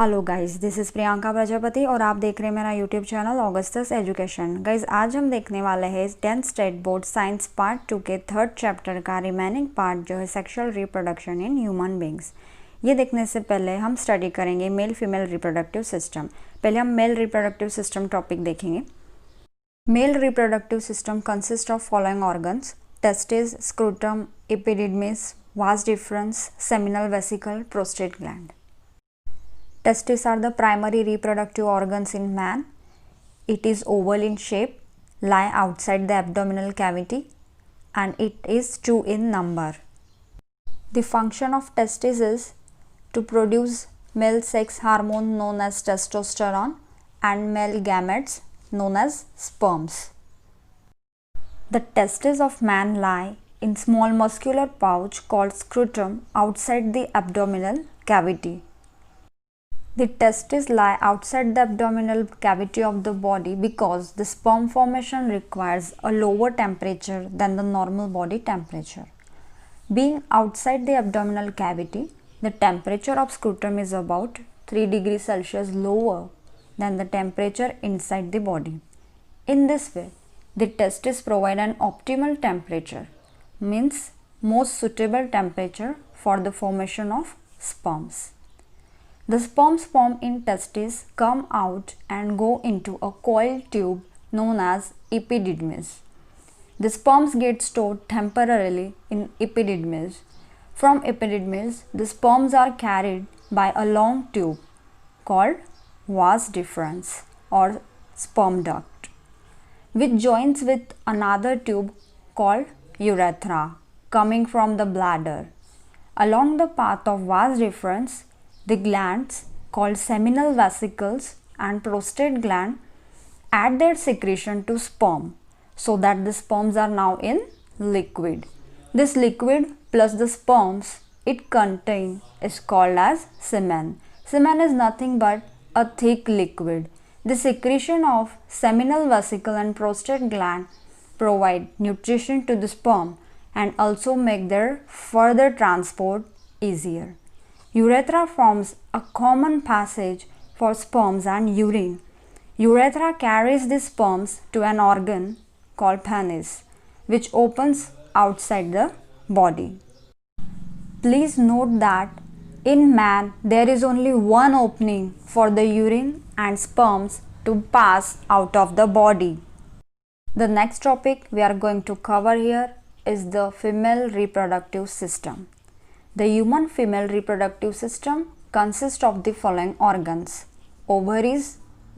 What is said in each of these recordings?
Hello guys, this is Priyanka Prajapati और आप देख रहे हैं मेरा YouTube channel Augustus education. Guys, आज हम देखने वाले हैं 10th state board science part 2 के 3rd चैप्टर का रिमेनिंग पार्ट जो है sexual reproduction in human beings. ये देखने से पहले हम स्टडी करेंगे मेल फीमेल रिप्रोडक्टिव सिस्टम। पहले हम मेल रिप्रोडक्टिव सिस्टम टॉपिक देखेंगे। Male reproductive system consist of following organs: testis, scrotum, epididymis, vas deferens, seminal vesicle, prostate gland. Testes are the primary reproductive organs in man. It is oval in shape, lie outside the abdominal cavity, and it is 2 in number. The function of testes is to produce male sex hormone known as testosterone and male gametes known as sperms. The testes of man lie in small muscular pouch called scrotum outside the abdominal cavity. The testes lie outside the abdominal cavity of the body because the sperm formation requires a lower temperature than the normal body temperature. Being outside the abdominal cavity, the temperature of scrotum is about 3 degrees Celsius lower than the temperature inside the body. In this way, the testes provide an optimal temperature, means most suitable temperature for the formation of sperms. The sperms formed in testes come out and go into a coiled tube known as epididymis. The sperms get stored temporarily in epididymis. From epididymis, the sperms are carried by a long tube called vas deferens or sperm duct, which joins with another tube called urethra coming from the bladder. Along the path of vas deferens, the glands called seminal vesicles and prostate gland add their secretion to sperm so that the sperms are now in liquid. This liquid plus the sperms it contain is called as semen. Semen is nothing but a thick liquid. The secretion of seminal vesicle and prostate gland provide nutrition to the sperm and also make their further transport easier. Urethra forms a common passage for sperms and urine. Urethra carries the sperms to an organ called penis, which opens outside the body. Please note that in man there is only one opening for the urine and sperms to pass out of the body. The next topic we are going to cover here is the female reproductive system. The human female reproductive system consists of the following organs: ovaries,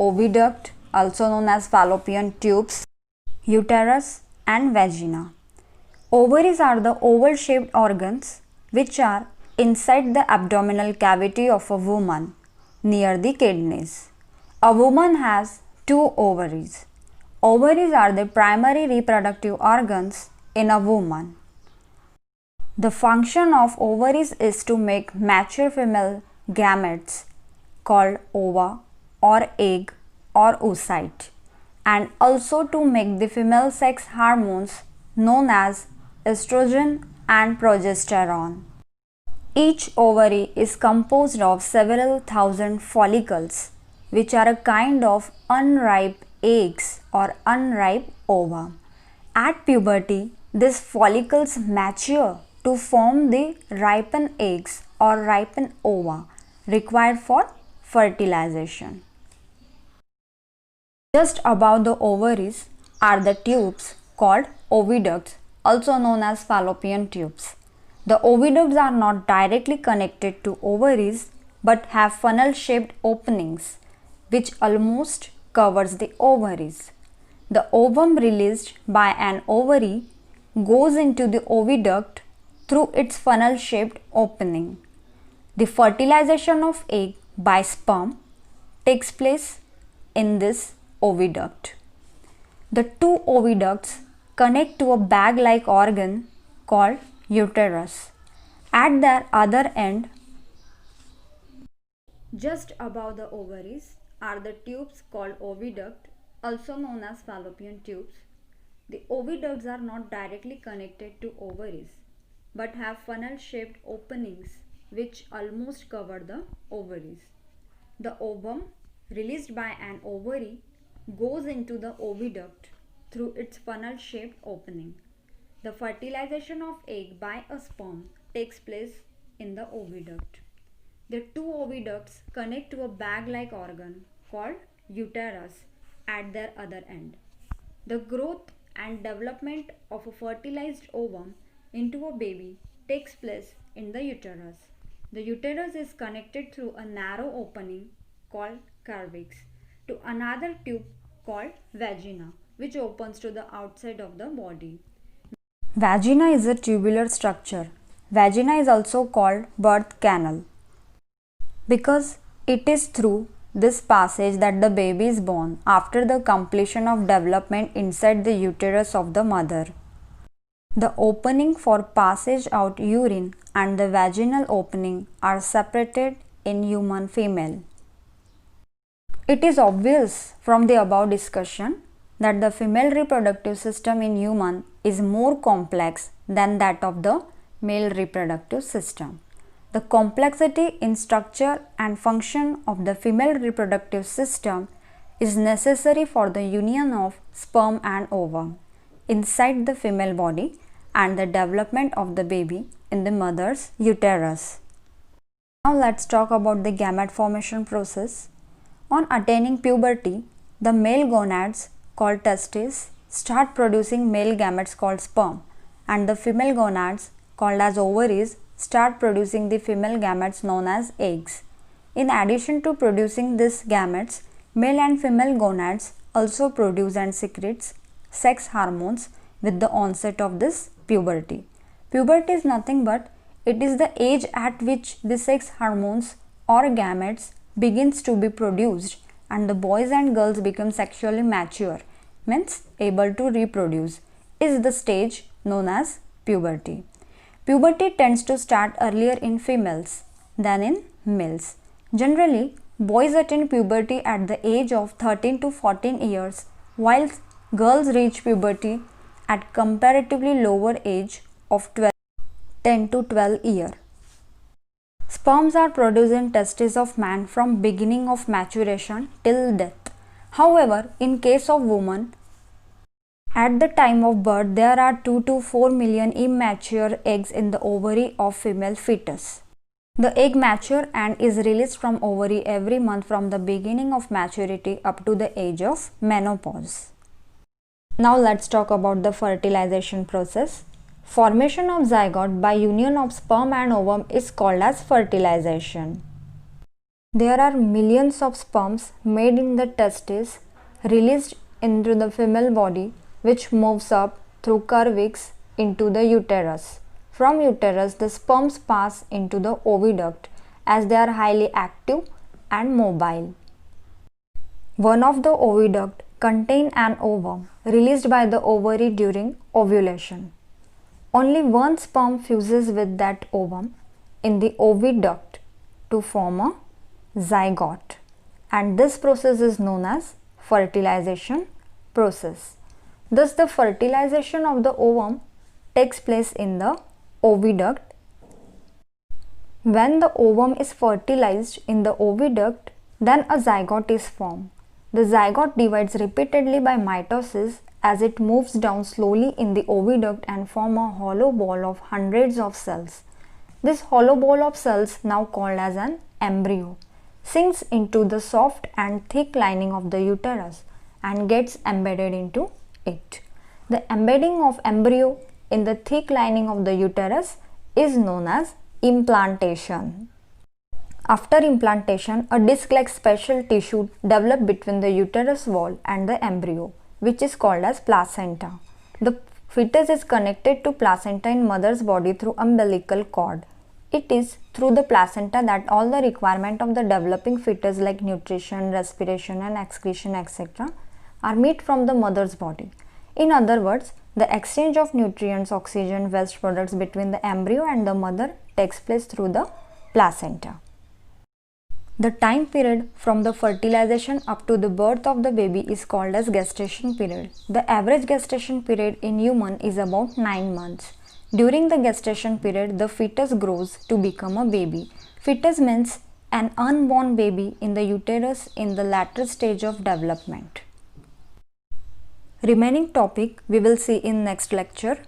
oviduct, also known as fallopian tubes, uterus, and vagina. Ovaries are the oval shaped organs which are inside the abdominal cavity of a woman near the kidneys. A woman has 2 ovaries. Ovaries are the primary reproductive organs in a woman. The function of ovaries is to make mature female gametes called ova or egg or oocyte, and also to make the female sex hormones known as estrogen and progesterone. Each ovary is composed of several thousand follicles, which are a kind of unripe eggs or unripe ova. At puberty, these follicles mature to form the ripened eggs or ripened ova required for fertilization. Just above the ovaries are the tubes called oviducts, also known as fallopian tubes. The oviducts are not directly connected to ovaries but have funnel shaped openings which almost covers the ovaries. The ovum released by an ovary goes into the oviduct through its funnel shaped opening. The fertilization of egg by sperm takes place in this oviduct. The 2 oviducts connect to a bag like organ called uterus. At their other end, just above the ovaries, are the tubes called oviduct, also known as fallopian tubes. The oviducts are not directly connected to ovaries but have funnel shaped openings which almost cover the ovaries. The ovum, released by an ovary, goes into the oviduct through its funnel-shaped opening. The fertilization of egg by a sperm takes place in the oviduct. The two oviducts connect to a bag-like organ called uterus at their other end. The growth and development of a fertilized ovum into a baby takes place in the uterus. The uterus is connected through a narrow opening called cervix to another tube called vagina, which opens to the outside of the body. Vagina is a tubular structure. Vagina is also called birth canal because it is through this passage that the baby is born after the completion of development inside the uterus of the mother. The opening for passage out urine and the vaginal opening are separated in human female. It is obvious from the above discussion that the female reproductive system in human is more complex than that of the male reproductive system. The complexity in structure and function of the female reproductive system is necessary for the union of sperm and ovum inside the female body and the development of the baby in the mother's uterus. Now let's talk about the gamete formation process. On attaining puberty, the male gonads called testes start producing male gametes called sperm, and the female gonads called as ovaries start producing the female gametes known as eggs. In addition to producing these gametes, male and female gonads also produce and secretes sex hormones with the onset of this puberty. Puberty is nothing but it is the age at which the sex hormones or gametes begins to be produced and the boys and girls become sexually mature, means able to reproduce, is the stage known as puberty. Puberty tends to start earlier in females than in males. Generally, boys attain puberty at the age of 13 to 14 years, while girls reach puberty at comparatively lower age of 10 to 12 years. Sperms are produced in testes of man from beginning of maturation till death. However, in case of woman, at the time of birth, there are 2 to 4 million immature eggs in the ovary of female fetus. The egg matures and is released from ovary every month from the beginning of maturity up to the age of menopause. Now let's talk about the fertilization process. Formation of zygote by union of sperm and ovum is called as fertilization. There are millions of sperms made in the testes released into the female body, which moves up through cervix into the uterus. From uterus, the sperms pass into the oviduct as they are highly active and mobile. One of the oviduct contain an ovum released by the ovary during ovulation. Only one sperm fuses with that ovum in the oviduct to form a zygote, and this process is known as fertilization process. Thus, the fertilization of the ovum takes place in the oviduct. When the ovum is fertilized in the oviduct, then a zygote is formed. The zygote divides repeatedly by mitosis as it moves down slowly in the oviduct and form a hollow ball of hundreds of cells. This hollow ball of cells, now called as an embryo, sinks into the soft and thick lining of the uterus and gets embedded into it. The embedding of embryo in the thick lining of the uterus is known as implantation. After implantation, a disc-like special tissue develops between the uterus wall and the embryo, which is called as placenta. The fetus is connected to placenta in mother's body through umbilical cord. It is through the placenta that all the requirement of the developing fetus like nutrition, respiration and excretion etc. are met from the mother's body. In other words, the exchange of nutrients, oxygen, waste products between the embryo and the mother takes place through the placenta. The time period from the fertilization up to the birth of the baby is called as gestation period. The average gestation period in human is about 9 months. During the gestation period, the fetus grows to become a baby. Fetus means an unborn baby in the uterus in the later stage of development. Remaining topic we will see in next lecture.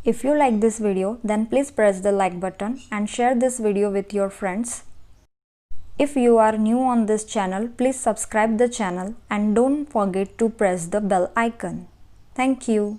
If you like this video, then please press the like button and share this video with your friends. If you are new on this channel, please subscribe the channel and don't forget to press the bell icon. Thank you.